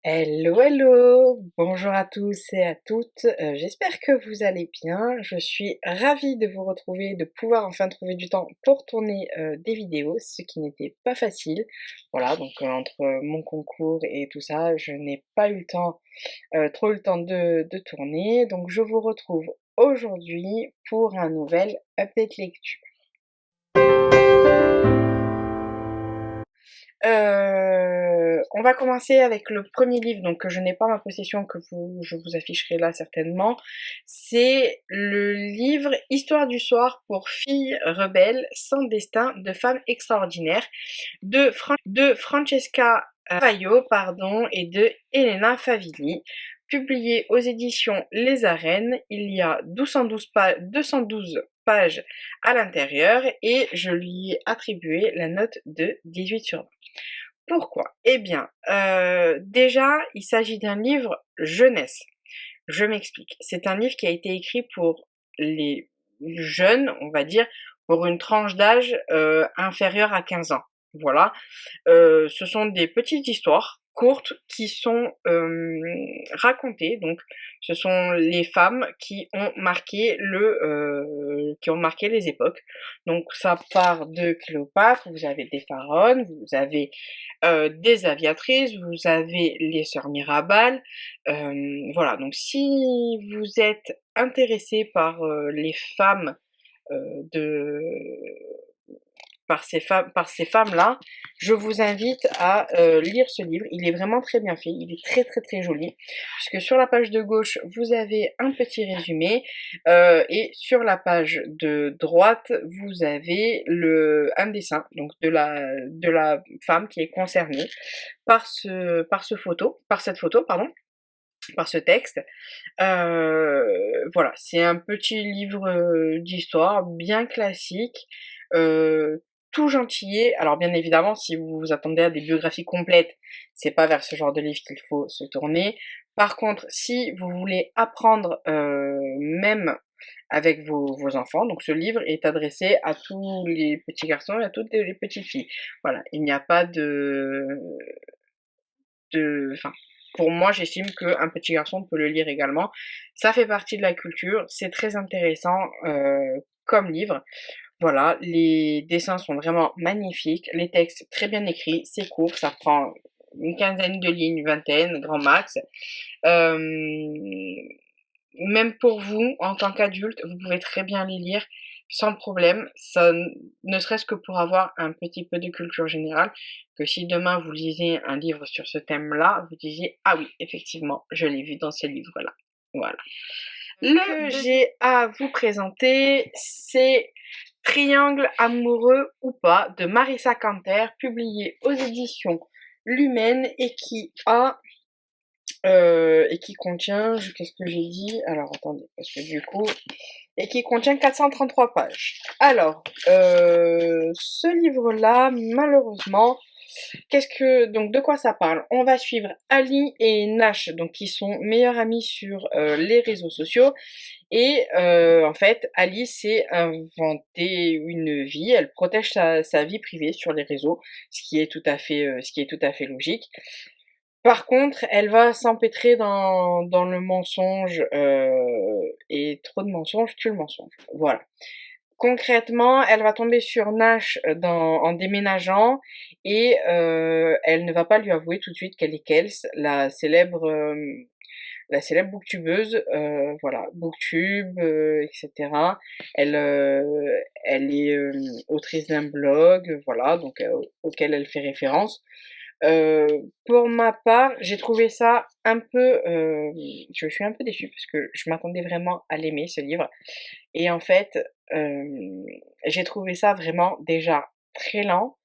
Hello, hello! Bonjour à tous et à toutes, j'espère que vous allez bien. Je suis ravie de vous retrouver, de pouvoir enfin trouver du temps pour tourner des vidéos, ce qui n'était pas facile. Voilà, donc entre mon concours et tout ça, je n'ai pas eu le temps, trop eu le temps de tourner. Donc je vous retrouve aujourd'hui pour un nouvel update lecture. On va commencer avec le premier livre donc que je n'ai pas en ma possession, je vous afficherai là certainement. C'est le livre Histoire du soir pour filles rebelles sans destin de femmes extraordinaires de Francesca Vaio pardon, et de Elena Favilli, publié aux éditions Les Arènes. Il y a 212 pages à l'intérieur et je lui ai attribué la note de 18 sur 20. Pourquoi? Eh bien, déjà, il s'agit d'un livre jeunesse. Je m'explique. C'est un livre qui a été écrit pour les jeunes, on va dire, pour une tranche d'âge inférieure à 15 ans. Voilà. Ce sont des petites histoires courtes qui sont racontées. Donc, ce sont les femmes qui ont marqué les époques. Donc, ça part de Cléopâtre. Vous avez des pharaons, vous avez des aviatrices, vous avez les sœurs Mirabal. Voilà. Donc, si vous êtes intéressé par les femmes de par ces femmes-là, je vous invite à lire ce livre. Il est vraiment très bien fait, il est très très très joli, puisque sur la page de gauche, vous avez un petit résumé, et sur la page de droite, vous avez un dessin donc de la femme qui est concernée par cette photo, pardon, par ce texte. Voilà, c'est un petit livre d'histoire bien classique, tout gentillet. Alors bien évidemment, si vous vous attendez à des biographies complètes, c'est pas vers ce genre de livre qu'il faut se tourner. Par contre, si vous voulez apprendre même avec vos enfants, donc ce livre est adressé à tous les petits garçons et à toutes les petites filles. Voilà, il n'y a pas enfin, pour moi, j'estime qu'un petit garçon peut le lire également. Ça fait partie de la culture, c'est très intéressant comme livre. Voilà, les dessins sont vraiment magnifiques, les textes très bien écrits, c'est court, ça prend une quinzaine de lignes, une vingtaine, grand max. Euh, Même pour vous, en tant qu'adulte, vous pouvez très bien les lire sans problème, ça, ne serait-ce que pour avoir un petit peu de culture générale, que si demain vous lisez un livre sur ce thème-là, vous disiez « Ah oui, effectivement, je l'ai vu dans ce livre-là ». Voilà. Le que j'ai à vous présenter, c'est Triangle amoureux ou pas de Marissa Canter, publié aux éditions Lumen et qui contient, qu'est-ce que j'ai dit? Alors attendez, parce que du coup, et qui contient 433 pages. Alors, ce livre-là, malheureusement, donc de quoi ça parle? On va suivre Ali et Nash, donc qui sont meilleurs amis sur les réseaux sociaux. Et en fait, Ali s'est inventé une vie, elle protège sa vie privée sur les réseaux, ce qui est tout à fait logique. Par contre, elle va s'empêtrer dans le mensonge, et trop de mensonges tue le mensonge. Voilà. Concrètement, elle va tomber sur Nash en déménageant et elle ne va pas lui avouer tout de suite qu'elle est Kels, la célèbre booktubeuse, voilà, booktube, etc. Elle, elle est autrice d'un blog, voilà, donc auquel elle fait référence. Pour ma part, j'ai trouvé ça un peu, je suis un peu déçue parce que je m'attendais vraiment à l'aimer ce livre. Et en fait, j'ai trouvé ça vraiment déjà très lent.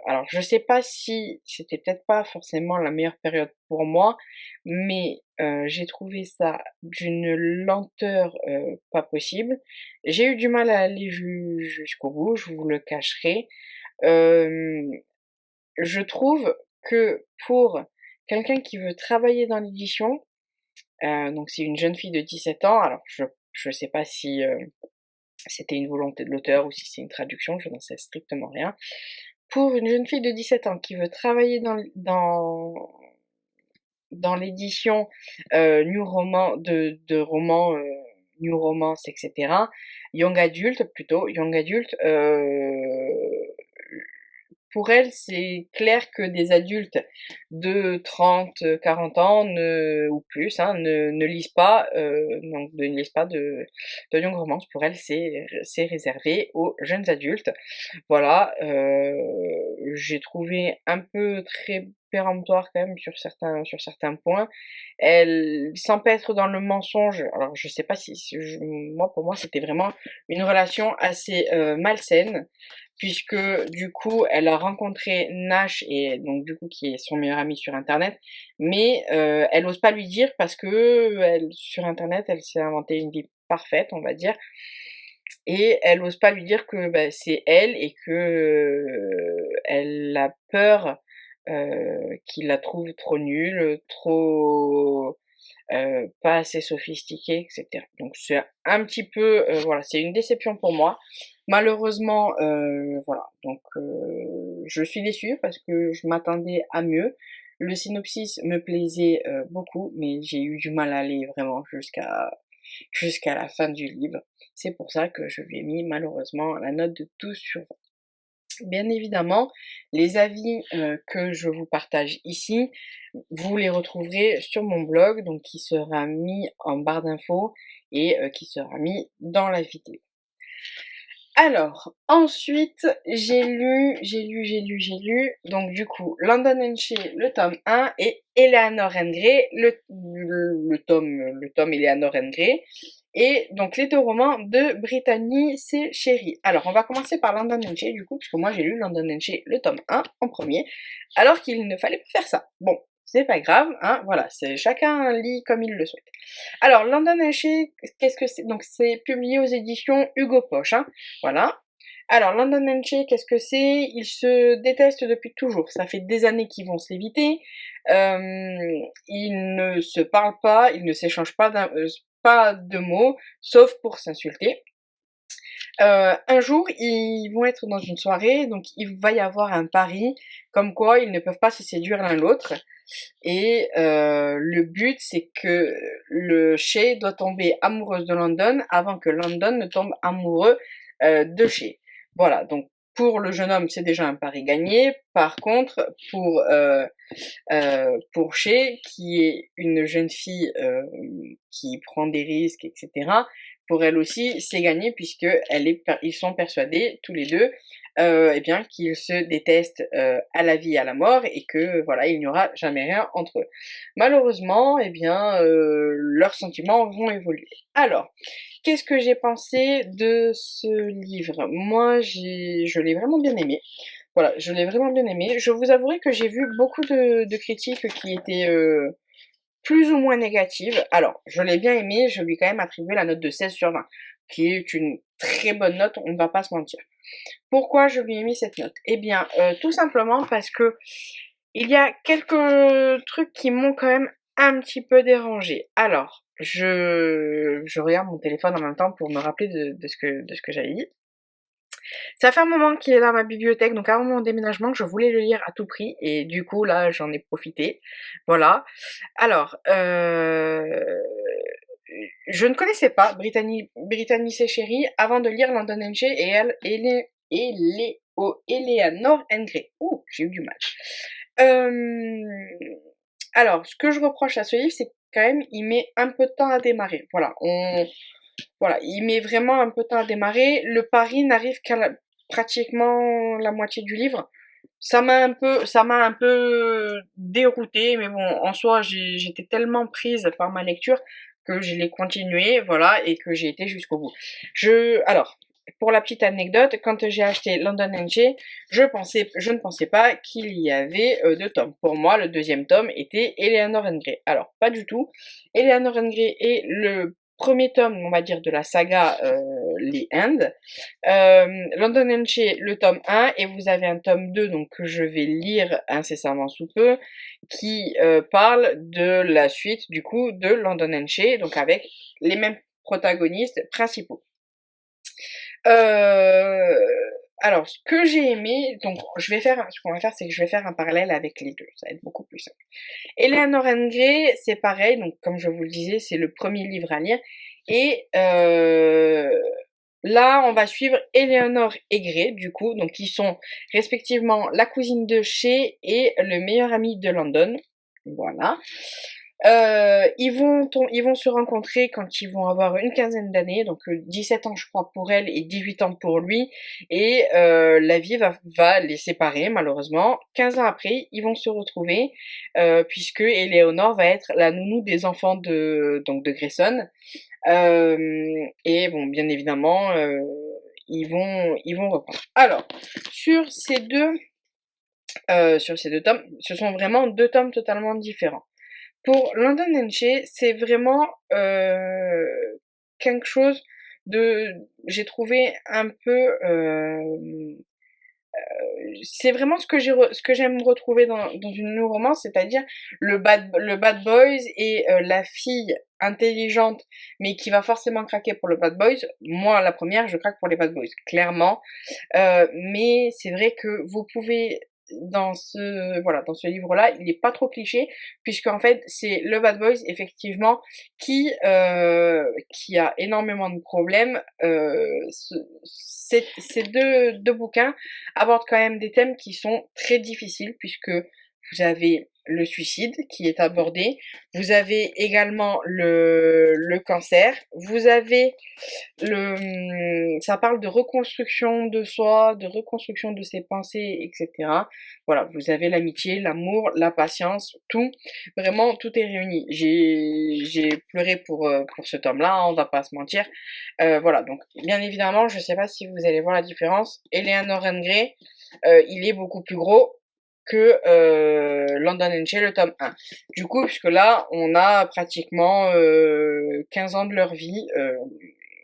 Alors je sais pas si c'était peut-être pas forcément la meilleure période pour moi, mais j'ai trouvé ça d'une lenteur pas possible. J'ai eu du mal à aller jusqu'au bout, je vous le cacherai. Hem, je trouve que pour quelqu'un qui veut travailler dans l'édition, donc c'est une jeune fille de 17 ans, alors je sais pas si c'était une volonté de l'auteur ou si c'est une traduction, je n'en sais strictement rien. Pour une jeune fille de 17 ans qui veut travailler dans l'édition New Roman de romans New Romance, etc. Young Adult plutôt, Young Adult. Pour elle, c'est clair que des adultes de 30, 40 ans ou plus hein, ne lisent pas, donc ne lisent pas de young romance. Pour elle, c'est réservé aux jeunes adultes. Voilà, j'ai trouvé un peu très péremptoire quand même sur certains points. Elle s'empêtre dans le mensonge. Alors je sais pas moi pour moi c'était vraiment une relation assez malsaine puisque du coup elle a rencontré Nash et donc du coup qui est son meilleur ami sur internet, mais elle ose pas lui dire parce que sur internet elle s'est inventé une vie parfaite on va dire et elle ose pas lui dire que bah, c'est elle et que elle a peur qu'il la trouve trop nulle, trop pas assez sophistiquée, etc. Donc c'est un petit peu, voilà, c'est une déception pour moi. Malheureusement, voilà, donc je suis déçue parce que je m'attendais à mieux. Le synopsis me plaisait beaucoup, mais j'ai eu du mal à aller vraiment jusqu'à la fin du livre. C'est pour ça que je lui ai mis malheureusement la note de 12 sur 20. Bien évidemment, les avis que je vous partage ici, vous les retrouverez sur mon blog, donc qui sera mis en barre d'infos et qui sera mis dans la vidéo. Alors, ensuite, j'ai lu, donc du coup, London and Shea, le tome 1, et Eleanor and Grey, le tome Eleanor and Grey, et donc les deux romans de Brittany C. Sherry. Alors, on va commencer par London and Shea, du coup, puisque moi j'ai lu London and Shea, le tome 1, en premier, alors qu'il ne fallait pas faire ça. Bon, c'est pas grave, hein, voilà, chacun lit comme il le souhaite. Alors, London and Shea, qu'est-ce que c'est? Donc, c'est publié aux éditions Hugo Poche, hein, voilà. Alors, London and Shea, qu'est-ce que c'est? Ils se détestent depuis toujours. Ça fait des années qu'ils vont s'éviter. Ils ne se parlent pas, ils ne s'échangent pas de mots, sauf pour s'insulter. Un jour, ils vont être dans une soirée, donc il va y avoir un pari, comme quoi ils ne peuvent pas se séduire l'un l'autre. Et le but, c'est que le Shea doit tomber amoureuse de London avant que London ne tombe amoureux de Shea. Voilà, donc pour le jeune homme, c'est déjà un pari gagné. Par contre, pour Shea, qui est une jeune fille qui prend des risques, etc., pour elle aussi, c'est gagné puisque ils sont persuadés, tous les deux, eh bien, qu'ils se détestent à la vie et à la mort et que voilà, il n'y aura jamais rien entre eux. Malheureusement, eh bien, leurs sentiments vont évoluer. Alors, qu'est-ce que j'ai pensé de ce livre? Moi, je l'ai vraiment bien aimé. Voilà, je l'ai vraiment bien aimé. Je vous avouerai que j'ai vu beaucoup de critiques qui étaient plus ou moins négatives. Alors, je l'ai bien aimé, je lui ai quand même attribué la note de 16 sur 20, qui est une très bonne note, on ne va pas se mentir. Pourquoi je lui ai mis cette note? Eh bien, tout simplement parce que il y a quelques trucs qui m'ont quand même un petit peu dérangé. Alors, je regarde mon téléphone en même temps pour me rappeler de ce que j'avais dit. Ça fait un moment qu'il est dans ma bibliothèque, donc avant mon déménagement, je voulais le lire à tout prix, et du coup, là, j'en ai profité. Voilà. Alors, je ne connaissais pas Brittany C. Sherry avant de lire London and Shea Eleanor and Grey. Ouh, j'ai eu du mal. Alors, ce que je reproche à ce livre, c'est quand même, il met un peu de temps à démarrer. Voilà, il met vraiment un peu de temps à démarrer. Le pari n'arrive qu'à pratiquement la moitié du livre. Ça m'a un peu déroutée, mais bon, en soi, j'étais tellement prise par ma lecture que je l'ai continué, voilà, et que j'ai été jusqu'au bout. Alors, pour la petite anecdote, quand j'ai acheté London and Shea, je ne pensais pas qu'il y avait deux tomes. Pour moi, le deuxième tome était Eleanor and Grey. Alors, pas du tout. Eleanor and Grey est le premier tome, on va dire, de la saga Les Indes. London and Shea, le tome 1, et vous avez un tome 2, donc que je vais lire incessamment sous peu, qui parle de la suite, du coup, de London and Shea, donc avec les mêmes protagonistes principaux. alors, ce que j'ai aimé, donc ce qu'on va faire, c'est que je vais faire un parallèle avec les deux, ça va être beaucoup plus simple. Eleanor and Grey, c'est pareil, donc comme je vous le disais, c'est le premier livre à lire, et là, on va suivre Eleanor et Grey, du coup, donc ils sont respectivement la cousine de Shay et le meilleur ami de London, voilà. Ils vont se rencontrer quand ils vont avoir une quinzaine d'années, donc 17 ans je crois pour elle et 18 ans pour lui, et la vie va les séparer malheureusement. 15 ans après, ils vont se retrouver, puisque Eleanor va être la nounou des enfants de Grayson. Et bon, bien évidemment, ils vont reprendre. Alors, sur ces deux tomes, ce sont vraiment deux tomes totalement différents. Pour London and Shay, c'est vraiment quelque chose de... J'ai trouvé un peu... c'est vraiment ce que j'aime retrouver dans une romance, c'est-à-dire le bad boys et la fille intelligente, mais qui va forcément craquer pour le bad boys. Moi, la première, je craque pour les bad boys, clairement. Mais c'est vrai que vous pouvez dans ce livre-là, il est pas trop cliché, puisque en fait c'est le bad boys effectivement qui a énormément de problèmes. Ces deux bouquins abordent quand même des thèmes qui sont très difficiles, puisque vous avez le suicide qui est abordé, vous avez également le cancer, vous avez ça parle de reconstruction de soi, de reconstruction de ses pensées, etc. Voilà, vous avez l'amitié, l'amour, la patience, tout, vraiment tout est réuni. J'ai pleuré pour ce tome-là, hein, on va pas se mentir. Voilà, donc bien évidemment, je sais pas si vous allez voir la différence. Eleanor and Grey, il est beaucoup plus gros que London and Shay, le tome 1. Du coup, puisque là, on a pratiquement 15 ans de leur vie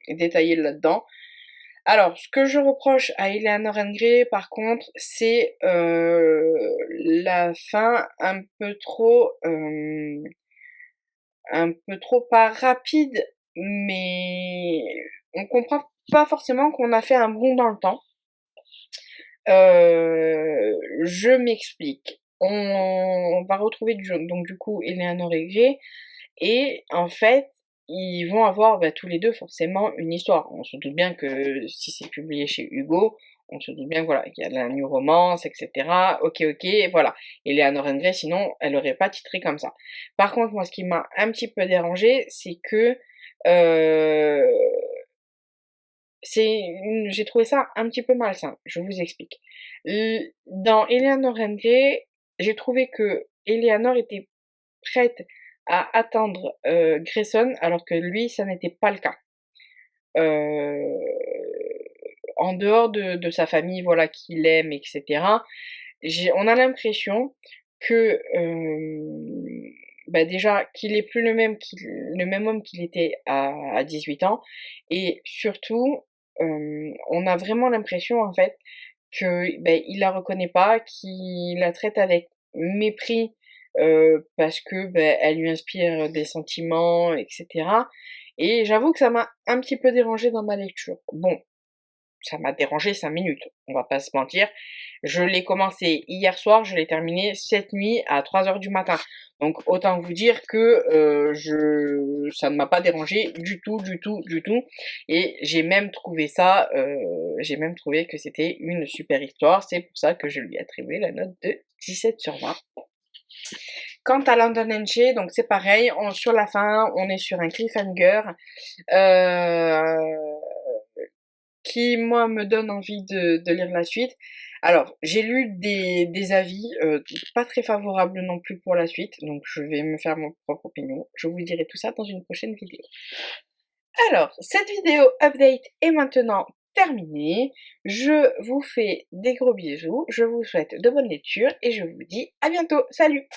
détaillés là-dedans. Alors, ce que je reproche à Eleanor and Grey, par contre, c'est la fin un peu trop pas rapide, mais on comprend pas forcément qu'on a fait un bond dans le temps. Je m'explique. On va retrouver donc du coup Eleanor et Grey, et en fait, ils vont avoir tous les deux forcément une histoire. On se doute bien que si c'est publié chez Hugo, on se doute bien que, voilà, qu'il y a de la new romance, etc. Ok, voilà. Eleanor and Grey, sinon, elle aurait pas titré comme ça. Par contre, moi, ce qui m'a un petit peu dérangé, c'est que j'ai trouvé ça un petit peu malsain. Je vous explique. Dans Eleanor and Grey, j'ai trouvé que Eleanor était prête à attendre Grayson, alors que lui, ça n'était pas le cas. En dehors de sa famille, voilà, qu'il aime, etc., on a l'impression que déjà qu'il est plus le même homme qu'il était à 18 ans, et surtout on a vraiment l'impression en fait que il la reconnaît pas, qu'il la traite avec mépris parce que elle lui inspire des sentiments, etc. Et j'avoue que ça m'a un petit peu dérangée dans ma lecture. Bon, ça m'a dérangé 5 minutes, on va pas se mentir. Je l'ai commencé hier soir, je l'ai terminé cette nuit à 3h du matin. Donc autant vous dire que ça ne m'a pas dérangé du tout. Et j'ai même trouvé que c'était une super histoire. C'est pour ça que je lui ai attribué la note de 17/20. Quant à London and Shay, donc c'est pareil, sur la fin, on est sur un cliffhanger qui, moi, me donne envie de lire la suite. Alors, j'ai lu des avis pas très favorables non plus pour la suite, donc je vais me faire mon propre opinion. Je vous dirai tout ça dans une prochaine vidéo. Alors, cette vidéo update est maintenant terminée. Je vous fais des gros bisous, je vous souhaite de bonnes lectures et je vous dis à bientôt. Salut!